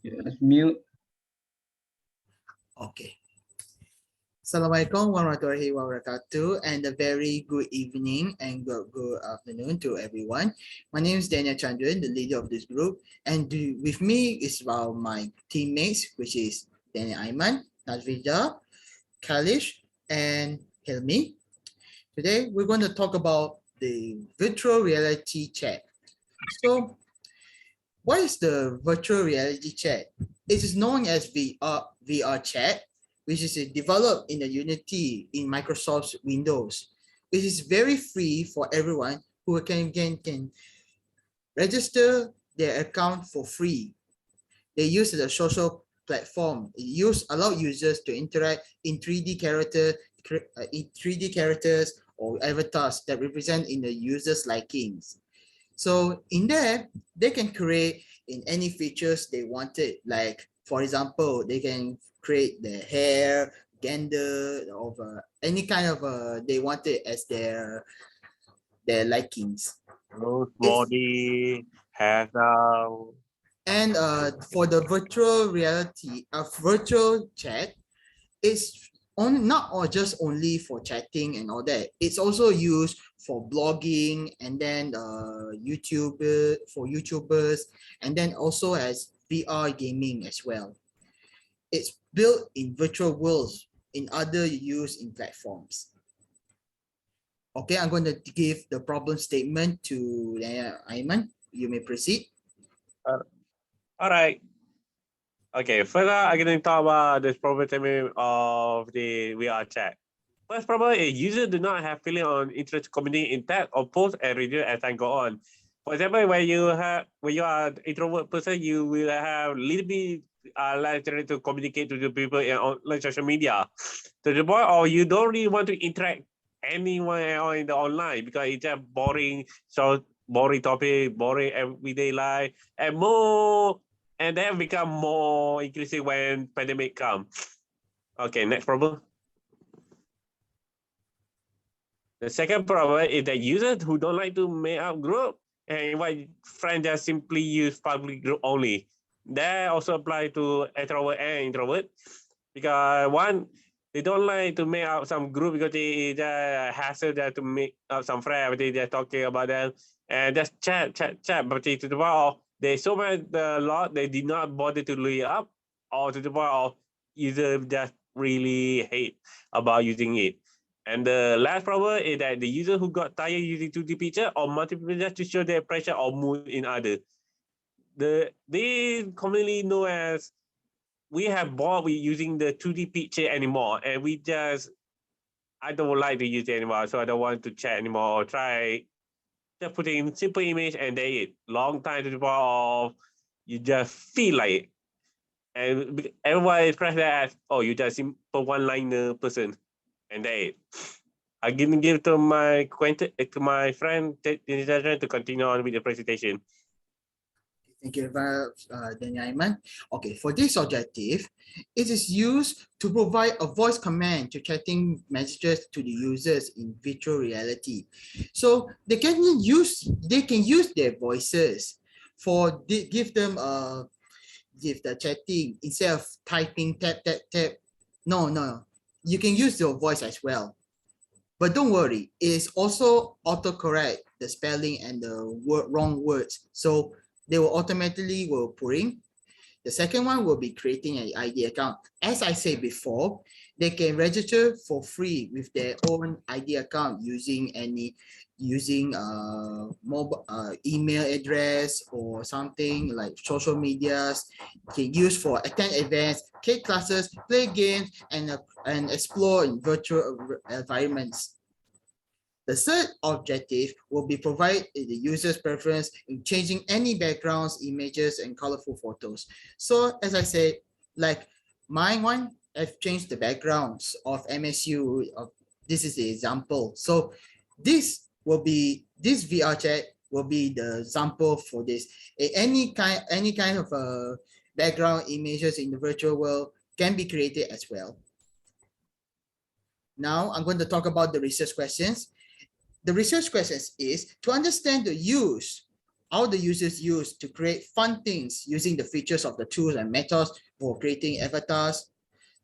Yes, mute. Okay. Assalamualaikum warahmatullahi wabarakatuh, and a very good evening and good afternoon to everyone. My name is Danial Chandran, the leader of this group, and with me is my teammates, which is Danial Aiman, Nashveender, Kaailassh, and Hilmy. Today, we're going to talk about the virtual reality chat. So, what is the virtual reality chat? It is known as VR chat, which is developed in the Unity in Microsoft's Windows. It is very free for everyone who can register their account for free. They use the social platform. It allow users to interact in 3D characters or avatars that represent in the user's likings. So in there, they can create in any features they wanted. Like, for example, they can create the hair, gender, of any kind of they want it as their likings. Body, hair now. And for the virtual reality, virtual chat, it's not just only for chatting and all that. It's also used for blogging, and then YouTubers, and then also as VR gaming as well. It's built in virtual worlds in other use in platforms. Okay, I'm going to give the problem statement to Aiman. You may proceed. All right. Okay, further, I'm going to talk about this problem statement of the VR chat. First problem is users do not have feeling on interest to communicate in text or post and review as time go on. For example, when you are an introvert person, you will have a little bit less to communicate to the people on social media. To the point of you don't really want to interact anyone in the online because it's just boring, so boring topic, boring everyday life, and more. And then become more increasing when pandemic come. Okay, next problem. The second problem is that users who don't like to make up group and invite friends that simply use public group only. That also apply to extrovert and introvert. Because one, they don't like to make up some group because they hassle to make up some friends. They're talking about them and just chat. But to the point of they so much a lot they did not bother to lay up, or to the point of user just really hate about using it. And the last problem is that the user who got tired using 2D picture or multiple pictures to show their pressure or mood in other. They commonly know as we have bored with using the 2D picture anymore, and I don't like to use it anymore, so I don't want to chat anymore or try just put in simple image and they it. Long time to the point of you just feel like it. And everyone express that as, oh, you just simple one-liner person. And that it. I give to my friend to continue on with the presentation. Thank you very much, Danial Aiman. Okay, for this objective, it is used to provide a voice command to chatting messages to the users in virtual reality. So they can use their voices for give the chatting instead of typing tap. No. You can use your voice as well. But don't worry, it is also autocorrect the spelling and the wrong words. So they will automatically put in. The second one will be creating an ID account. As I said before, they can register for free with their own ID account using mobile email address or something like social medias. Can use for attend events, take classes, play games, and explore in virtual environments. The third objective will be provide the user's preference in changing any backgrounds, images, and colorful photos. So as I said, like my one, I've changed the backgrounds of MSU. This is the example. So this VR chat will be the example for this. Any kind of background images in the virtual world can be created as well. Now I'm going to talk about the research questions. The research questions is to understand the use how the users use to create fun things using the features of the tools and methods for creating avatars.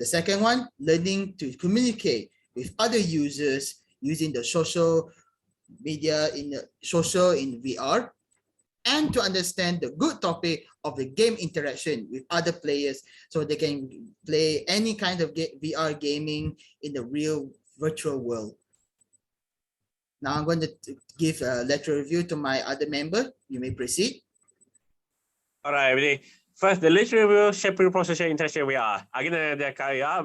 The second one, learning to communicate with other users using the social media in VR, and to understand the good topic of the game interaction with other players so they can play any kind of VR gaming in the real virtual world. Now I'm going to give a letter review to my other member. You may proceed. All right, everybody. First, the letter review shaping processor interaction VR. Agaknya dia kaya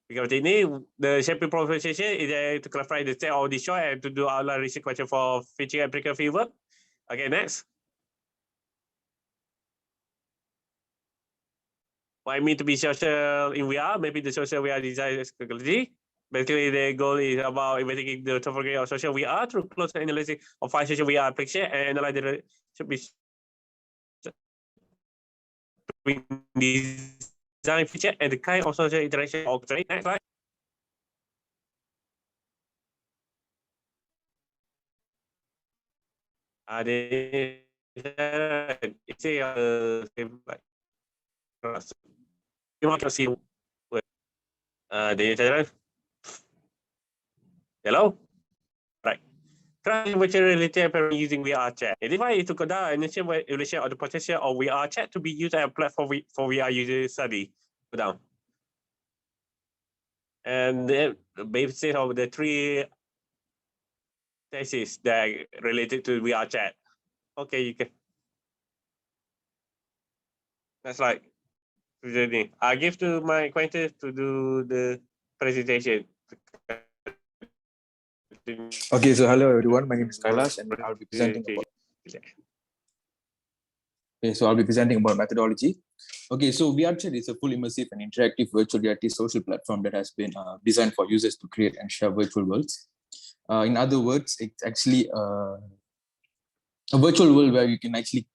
because ini the shaping processor is there to clarify the state of the show and to do outline research question for feature applicant feedback. Okay, next. What I mean to be social in VR, maybe the social VR design technology. Basically, the goal is about investigating the topography of social VR through close analysis of 5 social VR applications and analyze the design feature and the kind of social interaction. Okay, next slide. It's you want to see Chandran? Hello? Right. Currently, virtual reality appearing using VR chat. Identify is to conduct an initial evaluation of the potential of VR chat to be used as a platform for VR user study. Go down. And the basis of the 3 thesis that are related to VR chat. Okay, you can. That's like I give to my acquaintance to do the presentation. Okay, so hello everyone. My name is Kaailassh, and I'll be presenting about. Okay, so I'll be presenting about methodology. Okay, so VRChat is a full immersive and interactive virtual reality social platform that has been designed for users to create and share virtual worlds. In other words, it's actually a virtual world where you can actually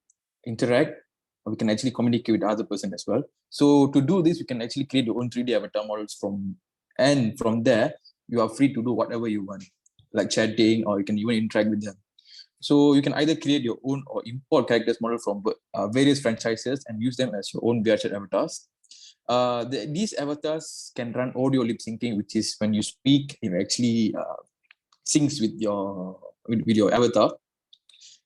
interact, or we can actually communicate with other person as well. So to do this, you can actually create your own 3D avatar models and from there, you are free to do whatever you want, like chatting, or you can even interact with them. So you can either create your own or import characters model from various franchises and use them as your own VRChat avatars. These avatars can run audio lip syncing, which is when you speak, it actually syncs with your avatar,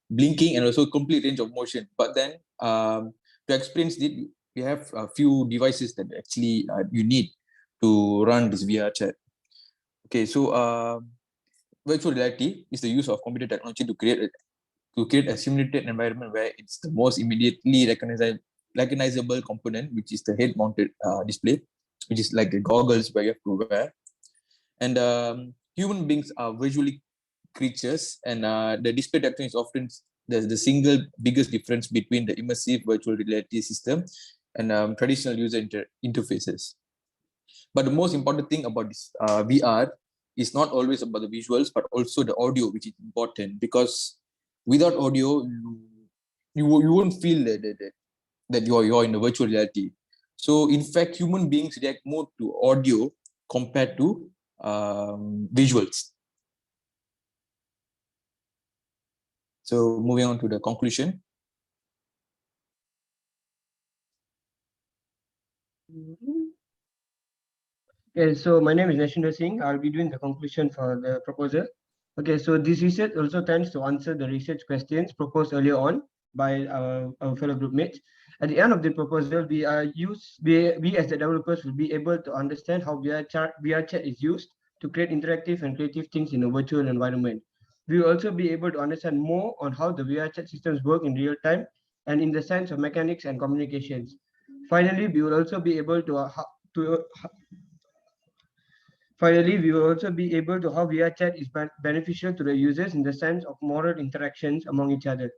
blinking, and also complete range of motion. But then to experience it, we have a few devices that actually you need to run this VRChat. Okay, so virtual reality is the use of computer technology to create a simulated environment where it's the most immediately recognizable component, which is the head-mounted display, which is like the goggles where you have to wear. And human beings are visually creatures, and the display technology is often the single biggest difference between the immersive virtual reality system and traditional user interfaces. But the most important thing about this VR is not always about the visuals, but also the audio, which is important, because without audio, you won't feel that you're in a virtual reality. So in fact, human beings react more to audio compared to visuals. So moving on to the conclusion. Okay, so my name is Nashveen. I'll be doing the conclusion for the proposal. Okay, so this research also tends to answer the research questions proposed earlier on by our fellow group mates. At the end of the proposal, we as the developers will be able to understand how VRChat is used to create interactive and creative things in a virtual environment. We will also be able to understand more on how the VRChat systems work in real time and in the sense of mechanics and communications. Finally, we will also be able to Finally, we will also be able to how VRChat is beneficial to the users in the sense of moral interactions among each other.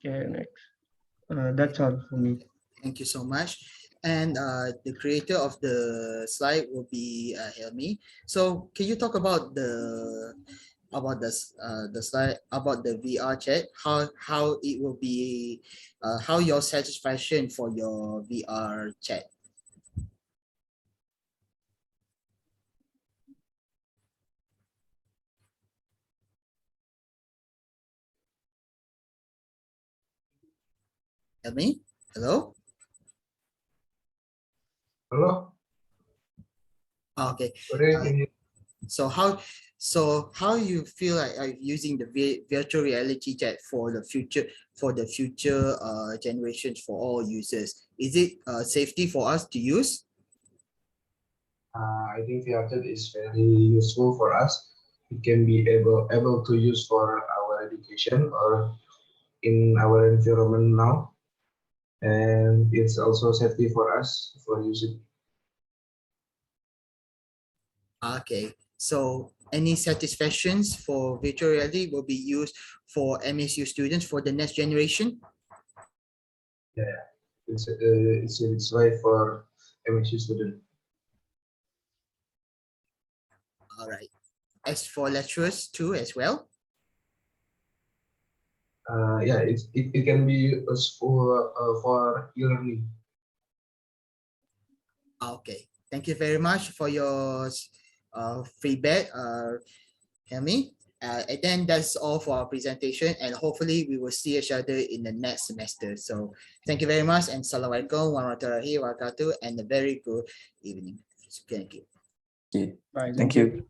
Okay, next. That's all for me. Thank you so much. And the creator of the slide will be Hilmy. So can you talk about the slide about the VRChat, how it will be, how your satisfaction for your VRChat? Hilmy, hello? Hello. Okay. Sorry, Uh, can you? So how you feel like using the virtual reality chat for the future generations for all users? Is it safety for us to use? I think Vrchat is very useful for us. It can be able to use for our education or in our environment now, and it's also safety for us for using. Okay. So any satisfactions for virtual reality will be used for MSU students for the next generation? Yeah, it's right for MSU student. All right. As for lecturers too as well? Yeah, it can be used for e-learning. Okay. Thank you very much for your feedback, Hilmy. And then that's all for our presentation, and hopefully we will see each other in the next semester. So thank you very much, and Assalamualaikum warahmatullahi wabarakatuh, and a very good evening. Thank you. Okay. Bye. Thank you.